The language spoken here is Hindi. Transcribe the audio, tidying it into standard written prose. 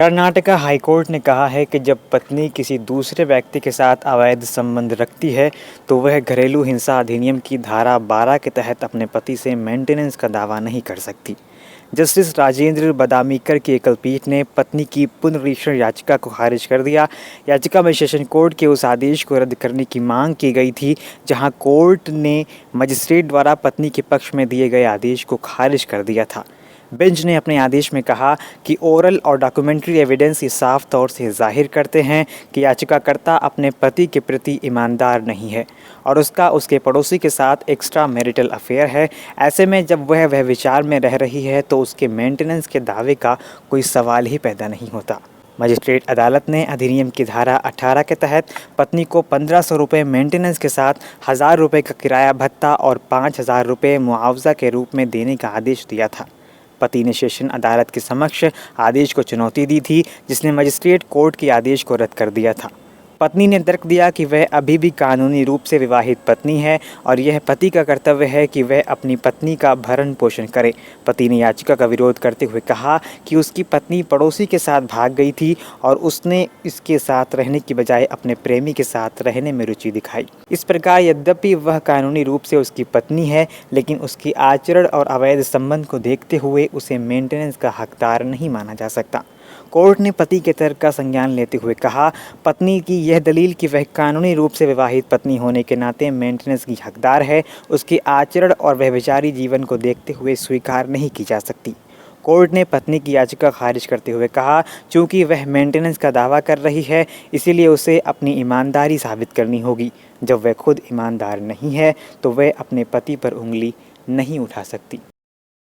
कर्नाटका हाईकोर्ट ने कहा है कि जब पत्नी किसी दूसरे व्यक्ति के साथ अवैध संबंध रखती है तो वह घरेलू हिंसा अधिनियम की धारा 12 के तहत अपने पति से मेंटेनेंस का दावा नहीं कर सकती। जस्टिस राजेंद्र बदामीकर की एकल पीठ ने पत्नी की पुनरीक्षण याचिका को खारिज कर दिया। याचिका में सेशन कोर्ट के उस आदेश को रद्द करने की मांग की गई थी जहां कोर्ट ने मजिस्ट्रेट द्वारा पत्नी के पक्ष में दिए गए आदेश को खारिज कर दिया था। बेंच ने अपने आदेश में कहा कि ओरल और डॉक्यूमेंट्री एविडेंस ये साफ तौर से जाहिर करते हैं कि याचिकाकर्ता अपने पति के प्रति ईमानदार नहीं है और उसका उसके पड़ोसी के साथ एक्स्ट्रा मैरिटल अफेयर है। ऐसे में जब वह विचार में रह रही है तो उसके मेंटेनेंस के दावे का कोई सवाल ही पैदा नहीं होता। मजिस्ट्रेट अदालत ने अधिनियम की धारा 18 के तहत पत्नी को 1500 रुपये मेंटेनेंस के साथ 1000 रुपये का किराया भत्ता और 5000 रुपये मुआवजा के रूप में देने का आदेश दिया था। पति ने सेशन अदालत के समक्ष आदेश को चुनौती दी थी, जिसने मजिस्ट्रेट कोर्ट के आदेश को रद्द कर दिया था। पत्नी ने तर्क दिया कि वह अभी भी कानूनी रूप से विवाहित पत्नी है और यह पति का कर्तव्य है कि वह अपनी पत्नी का भरण पोषण करे। पति ने याचिका का विरोध करते हुए कहा कि उसकी पत्नी पड़ोसी के साथ भाग गई थी और उसने इसके साथ रहने की बजाय अपने प्रेमी के साथ रहने में रुचि दिखाई। इस प्रकार यद्यपि वह कानूनी रूप से उसकी पत्नी है, लेकिन उसकी आचरण और अवैध संबंध को देखते हुए उसे मेंटेनेंस का हकदार नहीं माना जा सकता। कोर्ट ने पति के तर्क का संज्ञान लेते हुए कहा, पत्नी की यह दलील कि वह कानूनी रूप से विवाहित पत्नी होने के नाते मेंटेनेंस की हकदार है, उसके आचरण और व्यभिचारी जीवन को देखते हुए स्वीकार नहीं की जा सकती। कोर्ट ने पत्नी की याचिका खारिज करते हुए कहा, चूंकि वह मेंटेनेंस का दावा कर रही है, इसीलिए उसे अपनी ईमानदारी साबित करनी होगी। जब वह खुद ईमानदार नहीं है तो वह अपने पति पर उंगली नहीं उठा सकती।